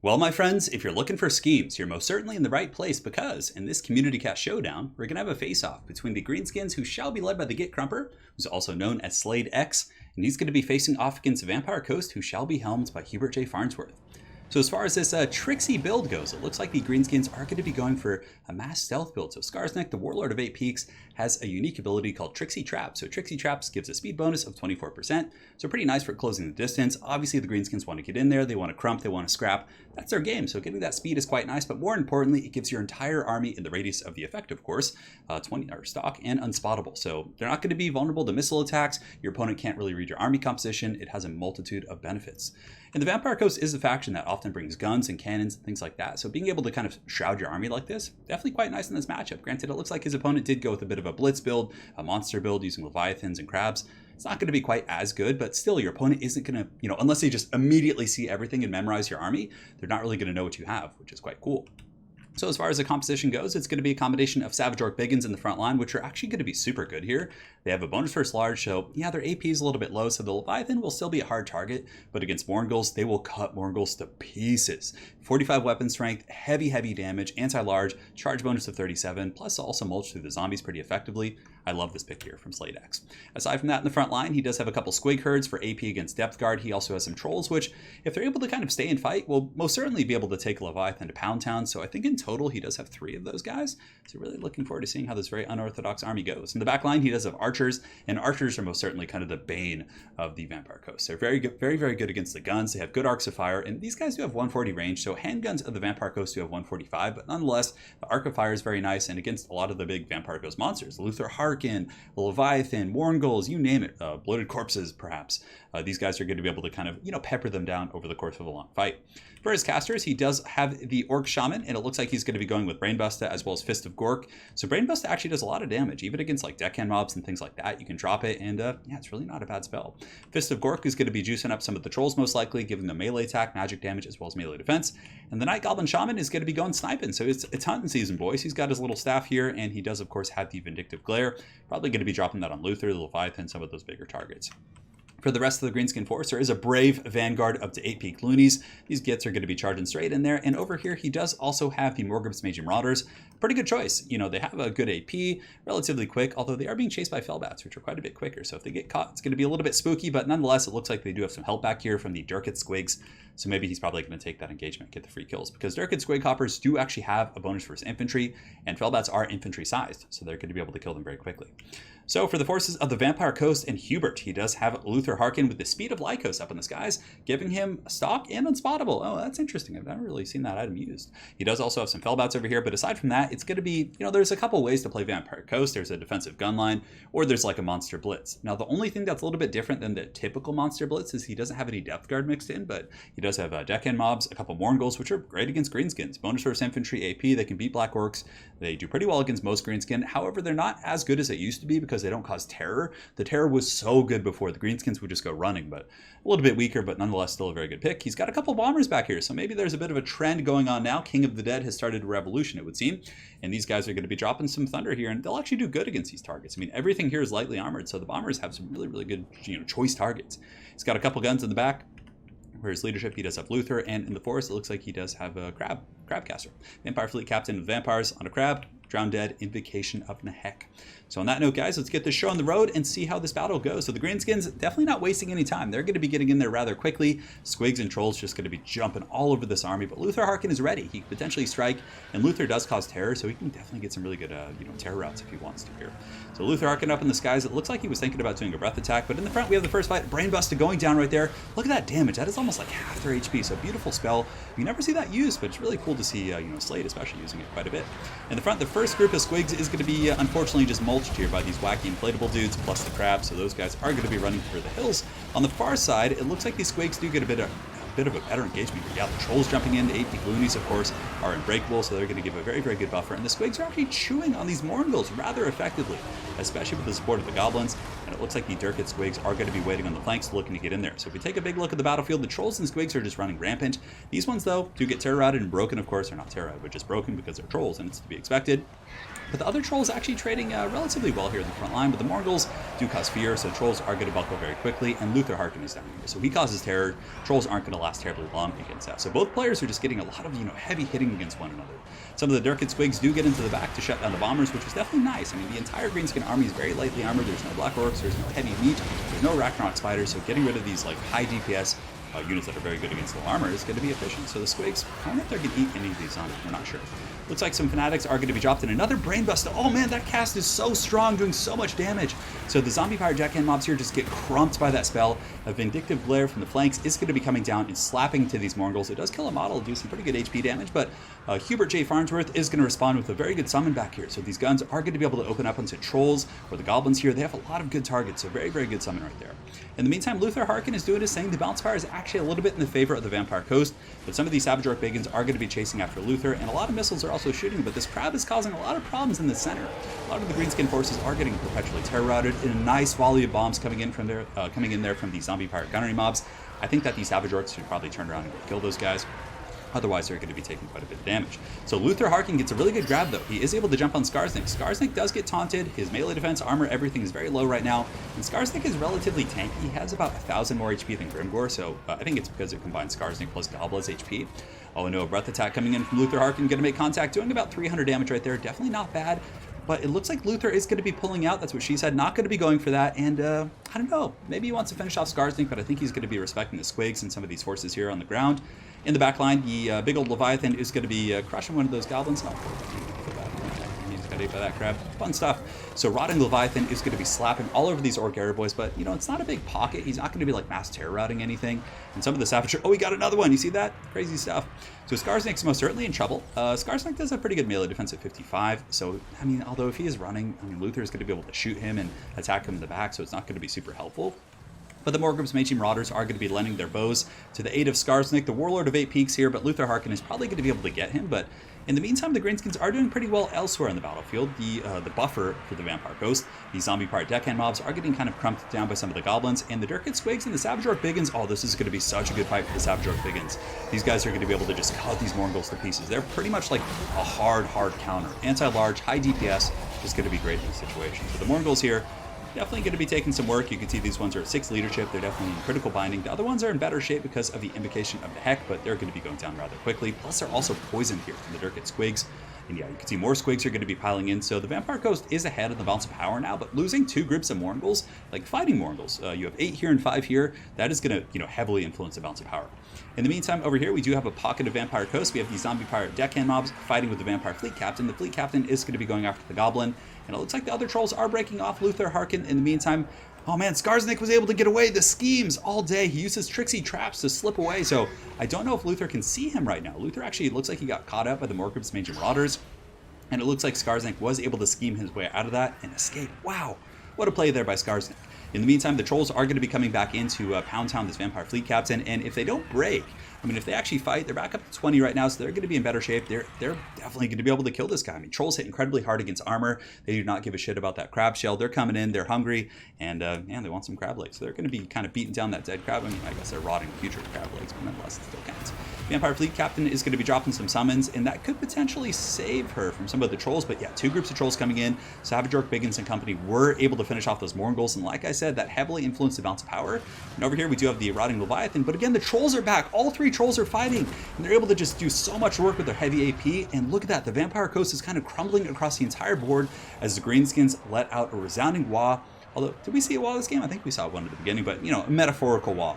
Well, my friends, if you're looking for schemes, you're most certainly in the right place because in this Community Cast Showdown, we're going to have a face-off between the Greenskins, who shall be led by the Git Crumper, who's also known as Slade X, and he's going to be facing off against Vampire Coast, who shall be helmed by Hubert J. Farnsworth. So as far as this tricksy build goes, it looks like the Greenskins are going to be going for a mass stealth build. So Skarsnik, the Warlord of 8 Peaks, has a unique ability called Tricksy Trap. So Tricksy Traps gives a speed bonus of 24%, so pretty nice for closing the distance. Obviously the Greenskins want to get in there, they want to crump, they want to scrap. That's their game, so getting that speed is quite nice, but more importantly, it gives your entire army in the radius of the effect, of course, 20 or stock and unspottable. So they're not going to be vulnerable to missile attacks, your opponent can't really read your army composition, it has a multitude of benefits. And the Vampire Coast is a faction that often brings guns and cannons and things like that, so being able to kind of shroud your army like this, definitely quite nice in this matchup. Granted, it looks like his opponent did go with a bit of a blitz build, a monster build using Leviathans and Crabs. It's not going to be quite as good, but still your opponent isn't going to, unless they just immediately see everything and memorize your army, they're not really going to know what you have, which is quite cool. So as far as the composition goes, it's going to be a combination of Savage Orc Biggins in the front line, which are actually going to be super good here. They have a bonus first large, so yeah, their AP is a little bit low, so the Leviathan will still be a hard target, but against Mourngulls, they will cut Mourngulls to pieces. 45 weapon strength, heavy damage, anti-large, charge bonus of 37, plus also mulch through the zombies pretty effectively. I love this pick here from Slade X. Aside from that, in the front line, he does have a couple Squig Herds for AP against Depth Guard. He also has some Trolls, which, if they're able to kind of stay and fight, will most certainly be able to take Leviathan to Pound Town. So I think in total, he does have 3 of those guys. So really looking forward to seeing how this very unorthodox army goes. In the back line, he does have Archers, and Archers are most certainly kind of the bane of the Vampire Coast. They're very good, very good against the guns. They have good arcs of fire, and these guys do have 140 range. So handguns of the Vampire Coast do have 145, but nonetheless, the arc of fire is very nice, and against a lot of the big Vampire Coast monsters, Luther Harkin, Leviathan, Mourngulls, you name it, bloated corpses perhaps. These guys are going to be able to kind of, pepper them down over the course of a long fight. For his casters, he does have the Orc Shaman, and it looks like he's going to be going with Brainbuster as well as Fist of Gork. So Brainbuster actually does a lot of damage, even against like deckhand mobs and things like that. You can drop it, and yeah, it's really not a bad spell. Fist of Gork is going to be juicing up some of the Trolls most likely, giving them melee attack, magic damage, as well as melee defense. And the Night Goblin Shaman is going to be going sniping, so it's hunting season, boys. He's got his little staff here, and he does, of course, have the Vindictive Glare. Probably going to be dropping that on Luther, the Leviathan, some of those bigger targets. For the rest of the Greenskin force, there is a brave Vanguard up to 8 Peak Loonies. These Gits are going to be charging straight in there. And over here, he does also have the Morgrim's Mage Marauders. Pretty good choice. They have a good AP, relatively quick, although they are being chased by Fellbats, which are quite a bit quicker. So if they get caught, it's going to be a little bit spooky, but nonetheless, it looks like they do have some help back here from the Durkit Squigs. So maybe he's probably going to take that engagement, get the free kills, because Durkit Squig Hoppers do actually have a bonus for his infantry, and Fellbats are infantry sized, so they're going to be able to kill them very quickly. So for the forces of the Vampire Coast and Hubert, he does have Luther Harkin with the speed of Lycos up in the skies, giving him stock and unspottable. Oh, that's interesting. I've never really seen that item used. He does also have some Fellbats over here, but aside from that, it's going to be, there's a couple ways to play Vampire Coast. There's a defensive gun line, or there's like a monster blitz. Now, the only thing that's a little bit different than the typical monster blitz is he doesn't have any depth guard mixed in, but he does have deckhand mobs, a couple Mourngulls, which are great against Greenskins. Bonus for his infantry AP, they can beat Black Orcs. They do pretty well against most Greenskin. However, they're not as good as they used to be because they don't cause terror. The terror was so good before. The Greenskins would just go running, but a little bit weaker, but nonetheless still a very good pick. He's got a couple bombers back here, so maybe there's a bit of a trend going on now. King of the Dead has started a revolution, it would seem, and these guys are going to be dropping some thunder here, and they'll actually do good against these targets. I mean, everything here is lightly armored, so the bombers have some really good, choice targets. He's got a couple guns in the back. For his leadership, he does have Luther, and in the forest, it looks like he does have a Crabcaster. Vampire Fleet Captain of Vampires on a Crab. Drown Dead, Invocation of Nehek. So on that note, guys, let's get this show on the road and see how this battle goes. So the Greenskins definitely not wasting any time. They're going to be getting in there rather quickly. Squigs and Trolls just going to be jumping all over this army, but Luther Harkin is ready. He can potentially strike, and Luther does cause terror, so he can definitely get some really good, terror routes if he wants to here. So Luther Harkin up in the skies. It looks like he was thinking about doing a breath attack, but in the front, we have the first fight. Brainbuster going down right there. Look at that damage. That is almost like half their HP, so beautiful spell. You never see that used, but it's really cool to see, Slade especially using it quite a bit. In the front, the first group of Squigs is going to be, unfortunately, just mulched here by these wacky inflatable dudes, plus the Crabs, so those guys are going to be running for the hills. On the far side, it looks like these Squigs do get a bit of a better engagement here. Yeah, the Trolls jumping in, the 8 Peak Loonies, of course, are unbreakable, so they're going to give a very good buffer, and the Squigs are actually chewing on these Mourngulls rather effectively, especially with the support of the Goblins, and it looks like the Durkit Squigs are going to be waiting on the flanks looking to get in there. So if we take a big look at the battlefield, the Trolls and Squigs are just running rampant. These ones, though, do get terror routed and broken, of course. They're not terror routed, but just broken because they're Trolls, and it's to be expected. But the other Trolls actually trading relatively well here in the front line, but the Mourngulls do cause fear, so Trolls are going to buckle very quickly, and Luther Harkin is down here. So he causes terror. Trolls aren't going to last terribly long against that. So both players are just getting a lot of, heavy hitting against one another. Some of the Dirkit Squigs do get into the back to shut down the bombers, which is definitely nice. I mean, the entire Greenskin army is very lightly armored. There's no Black Orcs, there's no heavy meat, there's no Ragnarok spiders, so getting rid of these like high DPS units that are very good against low armor is going to be efficient. So the Squigs, I don't know if they're going to eat any of these zombies, we're not sure. Looks like some Fanatics are going to be dropped in another Brain Bust. Oh man, that cast is so strong, doing so much damage. So the Zombie Pirate Deckhand mobs here just get crumped by that spell. A Vindictive Glare from the flanks is going to be coming down and slapping to these Morgels. It does kill a model, do some pretty good HP damage, but Hubert J. Farnsworth is going to respond with a very good summon back here. So these guns are going to be able to open up onto Trolls or the Goblins here. They have a lot of good targets, so very, very good summon right there. In the meantime, Luther Harkin is doing his thing. The Bounce Fire is actually a little bit in the favor of the Vampire Coast, but some of these Savage Orc Biggins are going to be chasing after Luther, and a lot of missiles are also shooting, but this crab is causing a lot of problems in the center. A lot of the Greenskin forces are getting perpetually terror-routed, and a nice volley of bombs coming in there from the Zombie Pirate Gunnery mobs. I think that these Savage Orcs should probably turn around and go kill those guys. Otherwise, they're going to be taking quite a bit of damage. So Luther Harkin gets a really good grab, though. He is able to jump on Skarsnik. Skarsnik does get taunted. His melee defense, armor, everything is very low right now. And Skarsnik is relatively tanky. He has about 1,000 more HP than Grimgore, so I think it's because it combines Skarsnik plus Goblet's HP. Oh no, a Breath Attack coming in from Luther Harkin, going to make contact, doing about 300 damage right there. Definitely not bad. But it looks like Luther is going to be pulling out. That's what she said. Not going to be going for that. And I don't know. Maybe he wants to finish off Skarsnik, but I think he's going to be respecting the Squigs and some of these forces here on the ground. In the back line, the big old Leviathan is going to be crushing one of those goblins. Oh, he's got ate by that crab. Fun stuff. So Rotting Leviathan is going to be slapping all over these Orc Arrow boys, but, it's not a big pocket. He's not going to be, like, mass terror routing anything. And some of the Savage... Oh, he got another one. You see that? Crazy stuff. So Skarsnik's most certainly in trouble. Skarsnik does have pretty good melee defense at 55. So, I mean, although if he is running, Luther is going to be able to shoot him and attack him in the back, so it's not going to be super helpful. But the Morgrum's Mage Marauders are going to be lending their bows to the aid of Skarsnik, the Warlord of 8 Peaks here, but Luther Harkin is probably going to be able to get him. But in the meantime, the Greenskins are doing pretty well elsewhere on the battlefield. The buffer for the Vampire Ghost, the Zombie Pirate Deckhand mobs are getting kind of crumped down by some of the Goblins, and the Dirkit Squigs and the Savage Orc Biggins, oh, this is going to be such a good fight for the Savage Orc Biggins. These guys are going to be able to just cut these Morgels to pieces. They're pretty much like a hard counter. Anti-large, high DPS is going to be great in this situation. So the Morgels here, definitely going to be taking some work. You can see these ones are at 6 leadership. They're definitely in critical binding. The other ones are in better shape because of the Invocation of the Heck, but they're going to be going down rather quickly. Plus, they're also poisoned here from the Dirkit Squigs. And yeah, you can see more Squigs are going to be piling in. So the Vampire Coast is ahead of the Bounce of Power now, but losing 2 groups of Morgels, like fighting Morgels, you have 8 here and 5 here, that is going to, heavily influence the Bounce of Power. In the meantime, over here, we do have a pocket of Vampire Coast. We have the Zombie Pirate Deckhand mobs fighting with the Vampire Fleet Captain. The Fleet Captain is going to be going after the Goblin, and it looks like the other Trolls are breaking off Luther Harkin. In the meantime, oh man, Skarsnik was able to get away. The schemes all day. He uses tricksy traps to slip away, so I don't know if Luther can see him right now. Luther actually looks like he got caught up by the Morgrum's Mage Marauders, and it looks like Skarsnik was able to scheme his way out of that and escape. Wow, what a play there by Skarsnik. In the meantime, the Trolls are going to be coming back into Pound Town, this Vampire Fleet Captain, and if they don't break, if they actually fight, they're back up to 20 right now, so they're going to be in better shape. They're definitely going to be able to kill this guy. Trolls hit incredibly hard against armor. They do not give a shit about that crab shell. They're coming in, they're hungry, and they want some crab legs. So they're going to be kind of beating down that dead crab. I guess they're rotting future crab legs, but nonetheless, it still counts. Vampire Fleet Captain is going to be dropping some summons, and that could potentially save her from some of the Trolls. But yeah, 2 groups of Trolls coming in. Savage Orc Biggins and company were able to finish off those Morgels, and like I said, that heavily influenced the Bounce of Power. And over here, we do have the Rotting Leviathan, but again, the Trolls are back. All 3 Trolls are fighting, and they're able to just do so much work with their heavy AP. And look at that, the Vampire Coast is kind of crumbling across the entire board as the Greenskins let out a resounding wah. Although, did we see a wah this game? I think we saw one at the beginning, but a metaphorical wah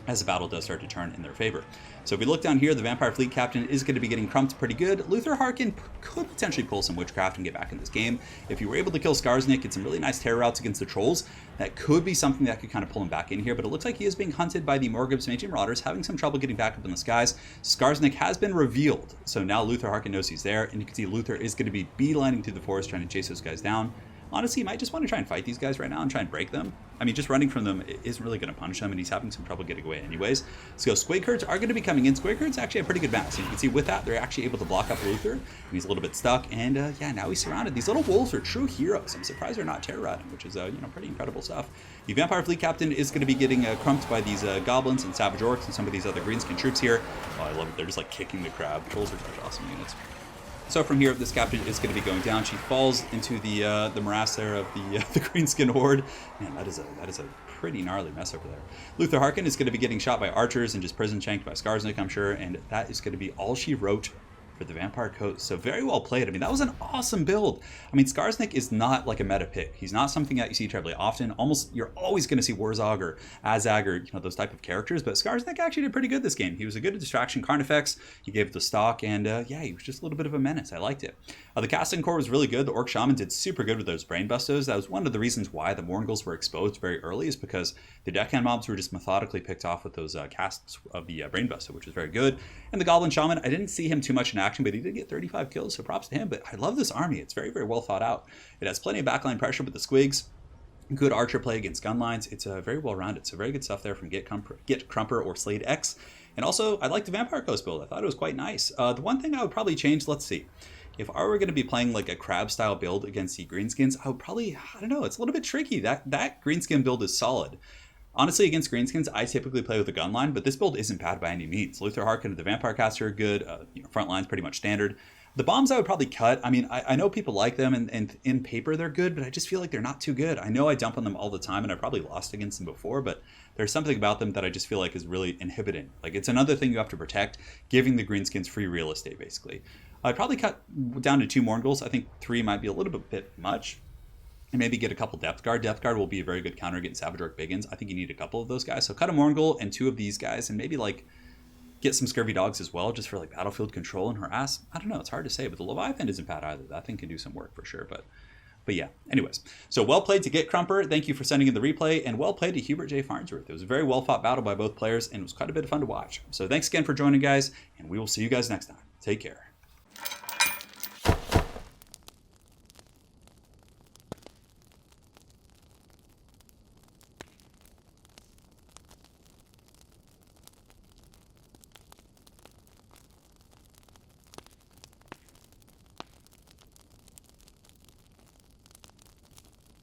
as the battle does start to turn in their favor. So if we look down here, the Vampire Fleet Captain is going to be getting crumped pretty good. Luther Harkin could potentially pull some witchcraft and get back in this game. If you were able to kill Skarsnik, get some really nice terror routes against the Trolls, that could be something that could kind of pull him back in here, but it looks like he is being hunted by the Morgrum's Mage Marauders, having some trouble getting back up in the skies. Skarsnik has been revealed, so now Luther Harkin knows he's there, and you can see Luther is going to be beelining through the forest trying to chase those guys down. Honestly, he might just want to try and fight these guys right now and try and break them. Just running from them isn't really going to punish them, and he's having some trouble getting away anyways. So Squig Herds are going to be coming in. Squig Herds actually have pretty good mass. You can see with that, they're actually able to block up Luther, and he's a little bit stuck. And yeah, now he's surrounded. These little wolves are true heroes. I'm surprised they're not terror routing, which is pretty incredible stuff. The Vampire Fleet Captain is going to be getting crumped by these Goblins and Savage Orcs and some of these other Greenskin troops here. Oh, I love it. They're just like kicking the crab. Trolls are such awesome units. So from here, this captain is going to be going down. She falls into the morass there of the Greenskin horde. Man, that is a pretty gnarly mess over there. Luther Harkin is going to be getting shot by archers and just prison shanked by Skarsnik, I'm sure, and that is going to be all she wrote for the Vampire Coast. So very well played. I mean, that was an awesome build. I mean, Skarsnik is not like a meta pick. He's not something that you see terribly often. Almost, you're always going to see Warzog or Azag or, those type of characters, but Skarsnik actually did pretty good this game. He was a good distraction Carnifex. He gave it the stock, and yeah, he was just a little bit of a menace. I liked it. The casting core was really good. The Orc Shaman did super good with those Brain Bustos. That was one of the reasons why the Morngul's were exposed very early, is because the deckhand mobs were just methodically picked off with those casts of the Brain Busto, which was very good. And the Goblin Shaman, I didn't see him too much in action, but he did get 35 kills, so props to him. But I love this army. It's very, very well thought out. It has plenty of backline pressure with the Squigs. Good archer play against gun lines. It's very well rounded. So very good stuff there from Get Crumper or Slade X. And also, I like the Vampire Coast build. I thought it was quite nice. The one thing I would probably change, let's see. If I were going to be playing like a crab style build against the Greenskins, I would probably, I don't know, it's a little bit tricky. That Greenskin build is solid. Honestly, against Greenskins, I typically play with a gun line, but this build isn't bad by any means. Luther Harkin and the Vampire Caster are good. Front line's pretty much standard. The bombs I would probably cut. I mean, I know people like them, and in paper they're good, but I just feel like they're not too good. I know I dump on them all the time, and I probably lost against them before, but there's something about them that I just feel like is really inhibiting. Like, it's another thing you have to protect, giving the Greenskins free real estate, basically. I'd probably cut down to 2 Morngul's. I think 3 might be a little bit much. And maybe get a couple Depth Guard. Depth Guard will be a very good counter against Savage Orc Biggins. I think you need a couple of those guys. So cut a Morngul and 2 of these guys, and maybe like get some Scurvy Dogs as well, just for like battlefield control and harass. I don't know, it's hard to say, but the Leviathan isn't bad either. That thing can do some work for sure. But yeah, anyways. So well played to Get Crumper. Thank you for sending in the replay, and well played to Hubert J. Farnsworth. It was a very well fought battle by both players, and it was quite a bit of fun to watch. So thanks again for joining, guys, and we will see you guys next time. Take care.